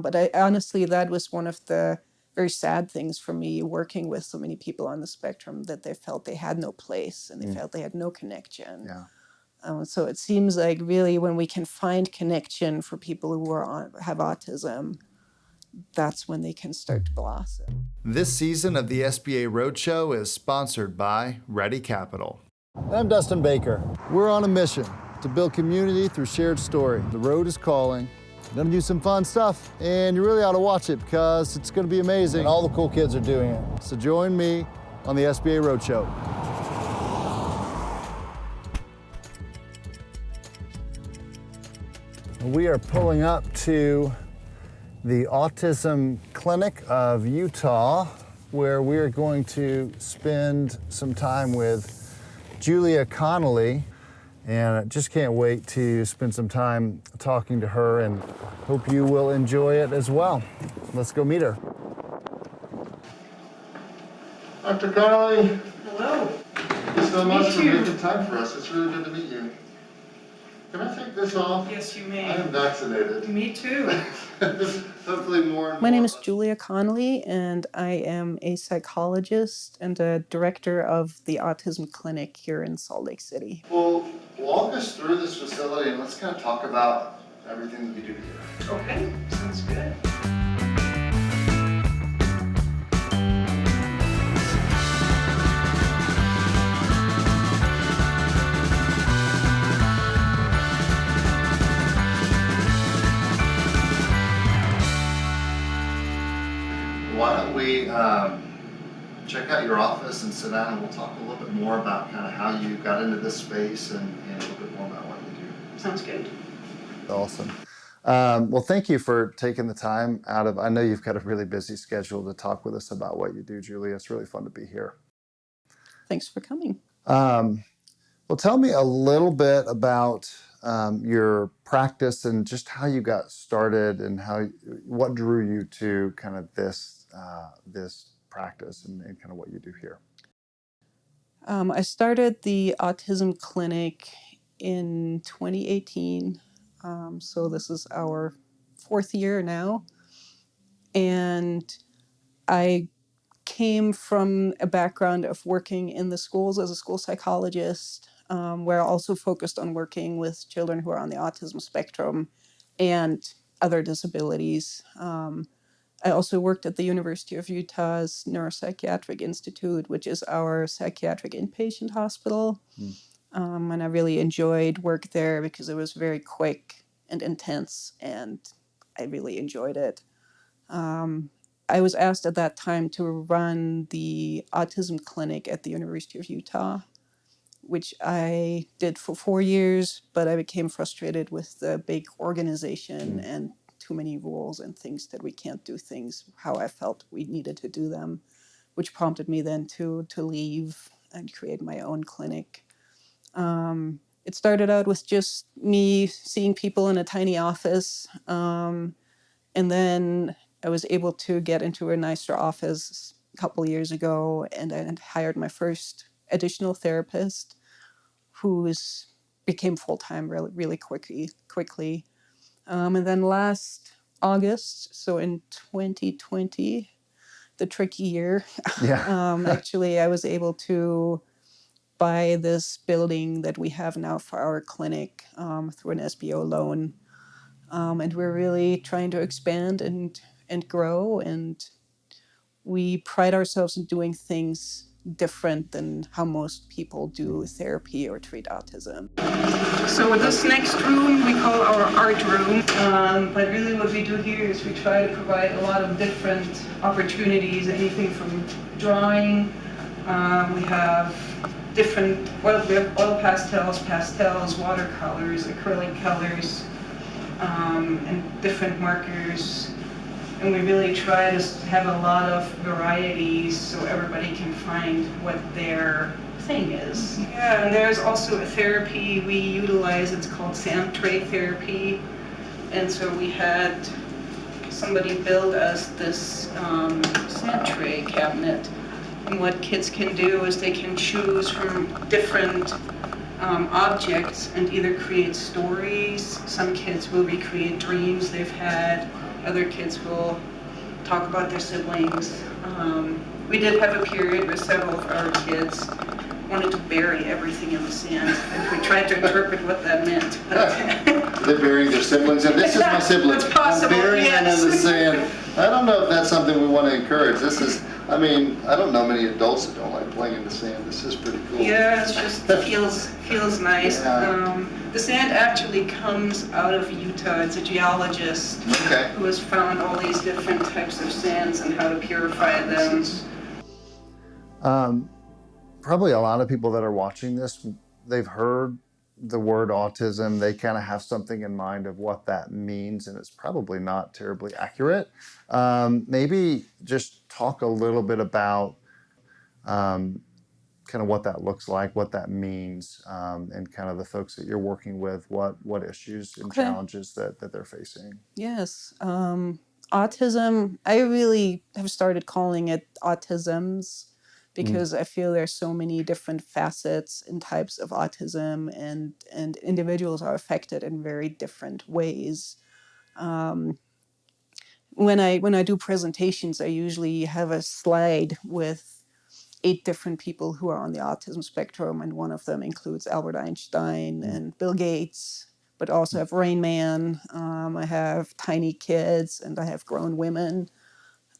But honestly, that was one of the very sad things for me, working with so many people on the spectrum, that they felt they had no place and they felt they had no connection. Yeah. So it seems like really when we can find connection for people who have autism, that's when they can start to blossom. This season of the SBA Roadshow is sponsored by Ready Capital. I'm Dustin Baker. We're on a mission to build community through shared story. The road is calling. We're gonna do some fun stuff, and you really ought to watch it because it's gonna be amazing. And all the cool kids are doing it. So join me on the SBA Roadshow. We are pulling up to the Autism Clinic of Utah, where we're going to spend some time with Julia Connelly. And I just can't wait to spend some time talking to her, and hope you will enjoy it as well. Let's go meet her. Dr. Connelly. Hello. Thank you so much for making time for us. It's really good to meet you. Can I take this off? Yes, you may. I am vaccinated. Me too. Hopefully more and My name more. is Julia Connelly, and I am a psychologist and a director of the Autism Clinic here in Salt Lake City. Well, walk us through this facility and let's kind of talk about everything that we do here. Okay, sounds good. Why don't we check out your office and sit down, and we'll talk a little bit more about kind of how you got into this space and a little bit more about what you do. Sounds good. Awesome. Well, thank you for taking the time out of, I know you've got a really busy schedule to talk with us about what you do, Julia. It's really fun to be here. Thanks for coming. Well, tell me a little bit about your practice and just how you got started and what drew you to kind of this practice and kind of what you do here. I started the Autism Clinic in 2018, so this is our 4th year now. And I came from a background of working in the schools as a school psychologist, where I also focused on working with children who are on the autism spectrum and other disabilities. I also worked at the University of Utah's Neuropsychiatric Institute, which is our psychiatric inpatient hospital. And I really enjoyed work there because it was very quick and intense, and I really enjoyed it. I was asked at that time to run the Autism Clinic at the University of Utah, which I did for 4 years, but I became frustrated with the big organization and too many rules and things that we can't do things how I felt we needed to do them, which prompted me then to leave and create my own clinic. It started out with just me seeing people in a tiny office, and then I was able to get into a nicer office a couple of years ago, and I hired my first additional therapist who became full-time really quickly. And then last August, so in 2020, the tricky year, actually I was able to buy this building that we have now for our clinic through an SBA loan. And we're really trying to expand and grow, and we pride ourselves in doing things different than how most people do therapy or treat autism. So this next room we call our art room, but really what we do here is we try to provide a lot of different opportunities, anything from drawing, we have oil pastels, watercolors, acrylic colors, and different markers. And we really try to have a lot of varieties so everybody can find what their thing is. Yeah, and there's also a therapy we utilize, it's called sand tray therapy. And so we had somebody build us this sand tray cabinet. And what kids can do is they can choose from different objects and either create stories. Some kids will recreate dreams they've had. Other kids will talk about their siblings. We did have a period where several of our kids wanted to bury everything in the sand. And we tried to interpret what that meant. They're burying their siblings, and this is my sibling. That's possible, I'm burying them yes. in the sand. I don't know if that's something we want to encourage. This is, I mean, I don't know many adults that don't like playing in the sand. This is pretty cool. Yeah, it just feels nice. Yeah. The sand actually comes out of Utah. It's a geologist Okay. who has found all these different types of sands and how to purify them. Probably a lot of people that are watching this, they've heard the word autism. They kind of have something in mind of what that means, and it's probably not terribly accurate. Maybe just talk a little bit about kind of what that looks like, what that means, and kind of the folks that you're working with, what issues and Okay. challenges that they're facing. Yes. Autism, I really have started calling it autisms because I feel there's so many different facets and types of autism, and individuals are affected in very different ways. When I do presentations, I usually have a slide with 8 different people who are on the autism spectrum, and one of them includes Albert Einstein and Bill Gates, but also have Rain Man. I have tiny kids, and I have grown women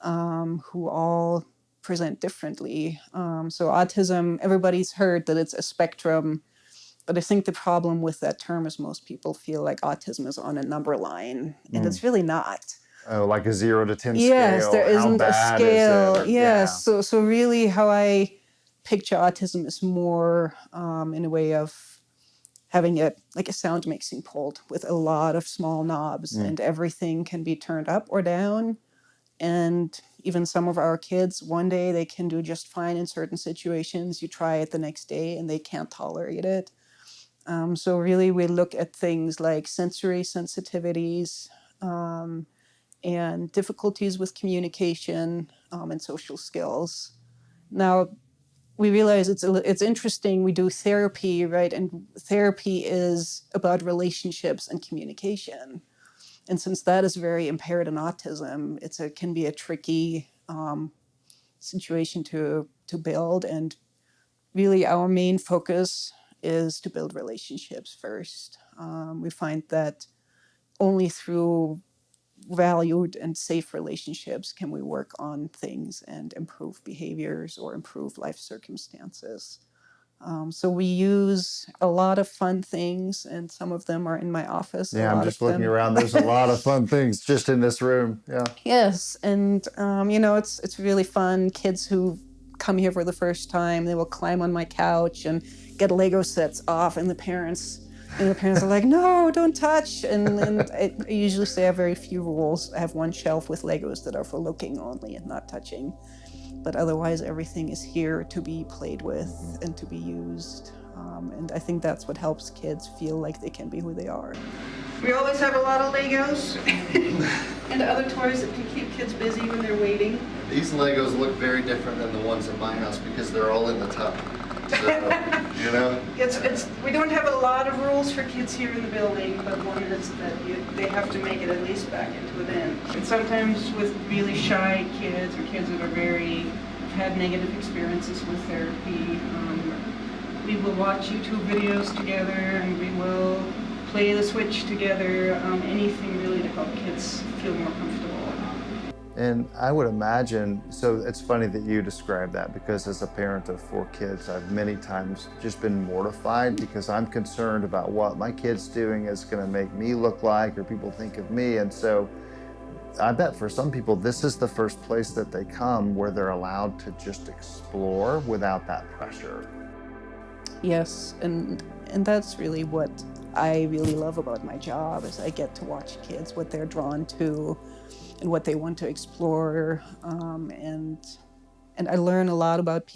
who all present differently. So autism, everybody's heard that it's a spectrum, but I think the problem with that term is most people feel like autism is on a number line, and it's really not. Oh, like a 0 to 10 Yes, scale. there How isn't a bad is scale. it? Yes, so really how I picture autism is more in a way of having it like a sound mixing pult with a lot of small knobs, and everything can be turned up or down. And even some of our kids, one day they can do just fine in certain situations. You try it the next day and they can't tolerate it. So really we look at things like sensory sensitivities, and difficulties with communication, and social skills. Now, we realize it's interesting. We do therapy, right? And therapy is about relationships and communication. And since that is very impaired in autism, it can be a tricky situation to build. And really, our main focus is to build relationships first. We find that only through valued and safe relationships can we work on things and improve behaviors or improve life circumstances. So we use a lot of fun things, and some of them are in my office. Yeah, I'm just looking around. There's a lot of fun things just in this room. Yeah. Yes, and it's really fun. Kids who come here for the first time, they will climb on my couch and get Lego sets off, and the parents are like, "No, don't touch!" And I usually say I have very few rules. I have one shelf with Legos that are for looking only and not touching. But otherwise, everything is here to be played with and to be used. And I think that's what helps kids feel like they can be who they are. We always have a lot of Legos and other toys that can keep kids busy when they're waiting. These Legos look very different than the ones in my house because they're all in the tub. So, you know? We don't have a lot of rules for kids here in the building, but one is that they have to make it at least back into a bin. And sometimes with really shy kids or kids that are had negative experiences with therapy, we will watch YouTube videos together, and we will play the Switch together, anything really to help kids feel more comfortable. And I would imagine, so it's funny that you describe that, because as a parent of 4 kids, I've many times just been mortified because I'm concerned about what my kid's doing is going to make me look like or people think of me. And so I bet for some people, this is the first place that they come where they're allowed to just explore without that pressure. Yes, and that's really what I really love about my job, is I get to watch kids, what they're drawn to and what they want to explore, and I learn a lot about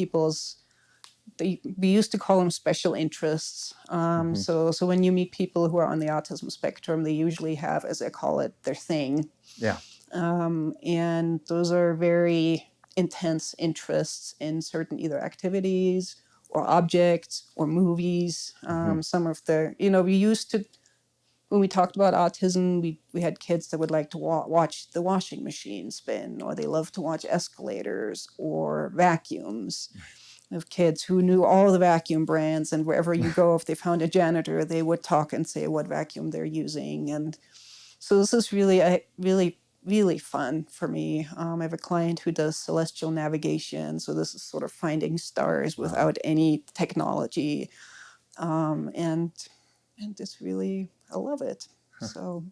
we used to call them special interests. So when you meet people who are on the autism spectrum, they usually have, as I call it, their thing. Yeah. And those are very intense interests in certain either activities or objects or movies. Some of we used to when we talked about autism, we had kids that would like to watch the washing machine spin, or they love to watch escalators or vacuums. We have kids who knew all the vacuum brands, and wherever you go, if they found a janitor, they would talk and say what vacuum they're using. And so this is really fun for me. I have a client who does celestial navigation, so this is sort of finding stars without any technology, and it's really, I love it. So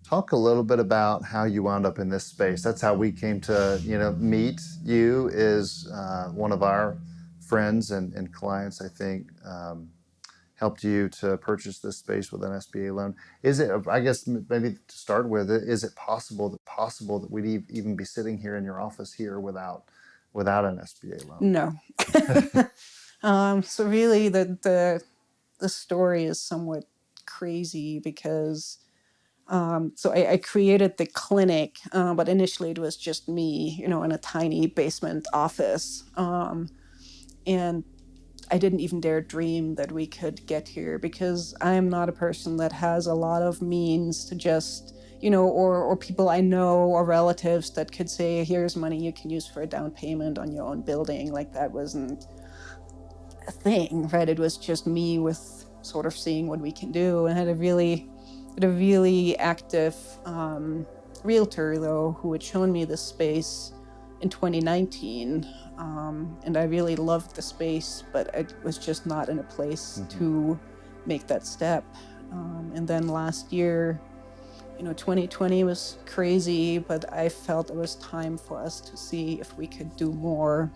Talk a little bit about how you wound up in this space. That's how we came to, meet you. Is one of our friends and clients, I think, helped you to purchase this space with an SBA loan. Is it, I guess, maybe to start with, is it possible that we'd even be sitting here in your office here without an SBA loan? No. So really, the story is somewhat crazy because so I created the clinic, but initially it was just me, in a tiny basement office, and I didn't even dare dream that we could get here because I'm not a person that has a lot of means to just, or people I know or relatives that could say, here's money you can use for a down payment on your own building. Like, that wasn't a thing, right? It was just me with sort of seeing what we can do, and had a really active realtor, though, who had shown me this space in 2019, and I really loved the space, but I was just not in a place to make that step. And then last year, 2020 was crazy, but I felt it was time for us to see if we could do more.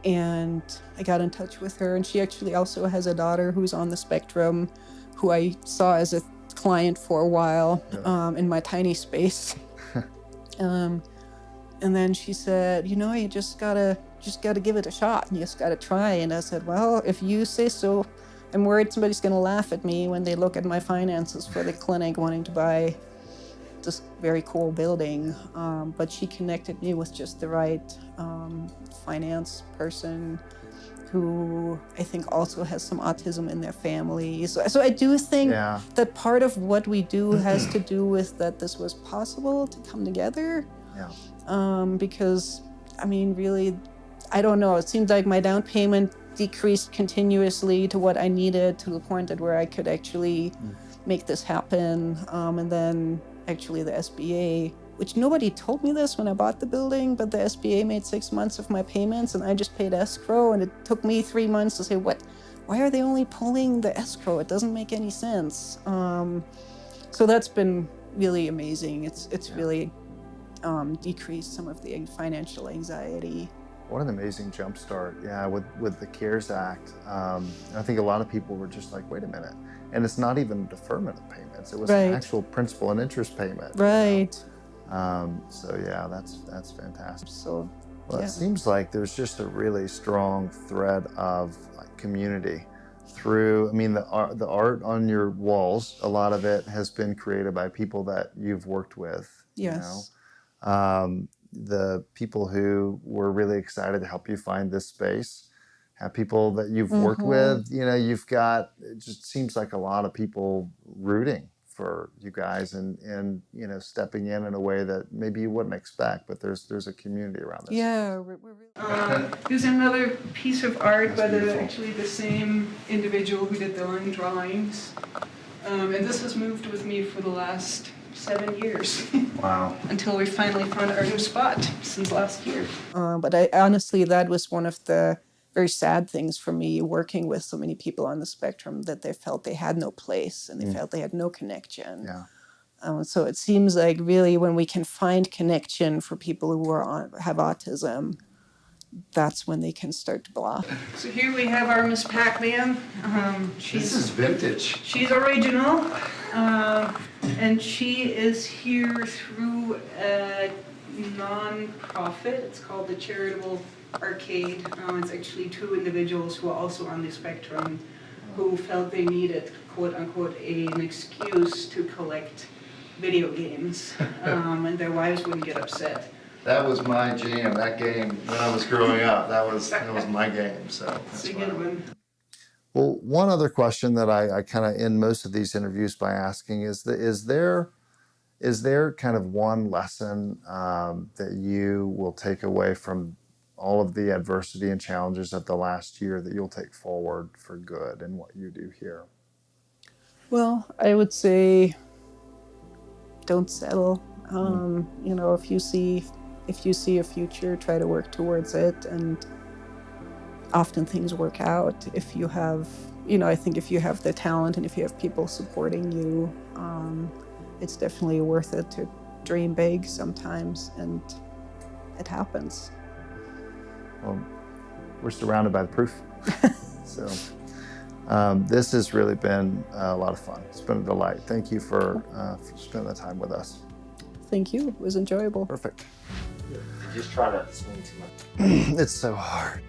And I got in touch with her, and she actually also has a daughter who's on the spectrum, who I saw as a client for a while, in my tiny space. And then she said, you just gotta give it a shot. You just gotta try. And I said, well, if you say so. I'm worried somebody's gonna laugh at me when they look at my finances for the clinic, wanting to buy this very cool building. But she connected me with just the right finance person, who I think also has some autism in their family. So I do think that part of what we do has to do with that this was possible to come together. Because, really, I don't know, it seems like my down payment decreased continuously to what I needed, to the point that where I could actually make this happen. And then actually the SBA, which nobody told me this when I bought the building, but the SBA made 6 months of my payments, and I just paid escrow, and it took me 3 months to say, why are they only pulling the escrow? It doesn't make any sense. So that's been really amazing. It's really decreased some of the financial anxiety. What an amazing jumpstart, with the CARES Act. I think a lot of people were just like, wait a minute. And it's not even a deferment of payments. It was an actual principal and interest payment. Right. So yeah, that's fantastic. So, well, it seems like there's just a really strong thread of community through, the art on your walls, a lot of it has been created by people that you've worked with. Yes. The people who were really excited to help you find this space, have people that you've worked with, you've got, it just seems like a lot of people rooting for you guys and stepping in a way that maybe you wouldn't expect, but there's a community around this. Yeah, we're really... There's another piece of art by actually the same individual who did the line drawings, and this has moved with me for the last 7 years. Wow. Until we finally found our new spot since last year. But honestly, that was one of the very sad things for me, working with so many people on the spectrum, that they felt they had no place and they felt they had no connection. Yeah. So it seems like really when we can find connection for people who have autism, that's when they can start to block. So here we have our Miss Pac-Man. This is vintage. She's original, and she is here through a non-profit. It's called the Charitable Arcade. It's actually 2 individuals who are also on the spectrum who felt they needed, quote unquote, an excuse to collect video games, and their wives wouldn't get upset. That was my jam, that game, when I was growing up. That was my game, so that's a good one. Well, one other question that I kind of end most of these interviews by asking is there kind of one lesson that you will take away from all of the adversity and challenges of the last year that you'll take forward for good in what you do here? Well, I would say don't settle. You know, if you see a future, try to work towards it, and often things work out if you have, you know, I think if you have the talent and if you have people supporting you, it's definitely worth it to dream big sometimes, and it happens. Well, we're surrounded by the proof. So this has really been a lot of fun. It's been a delight. Thank you for spending the time with us. Thank you. It was enjoyable. Perfect. Just try not to swing too much. It's so hard.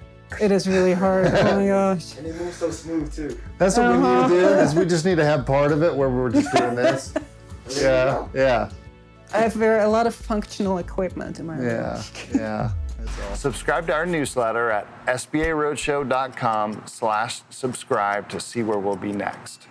It is really hard. Oh my gosh. And it moves so smooth too. That's what we need to do, is we just need to have part of it where we're just doing this. Yeah. I have a lot of functional equipment in my room. Yeah. That's all. Subscribe to our newsletter at sbaroadshow.com/subscribe to see where we'll be next.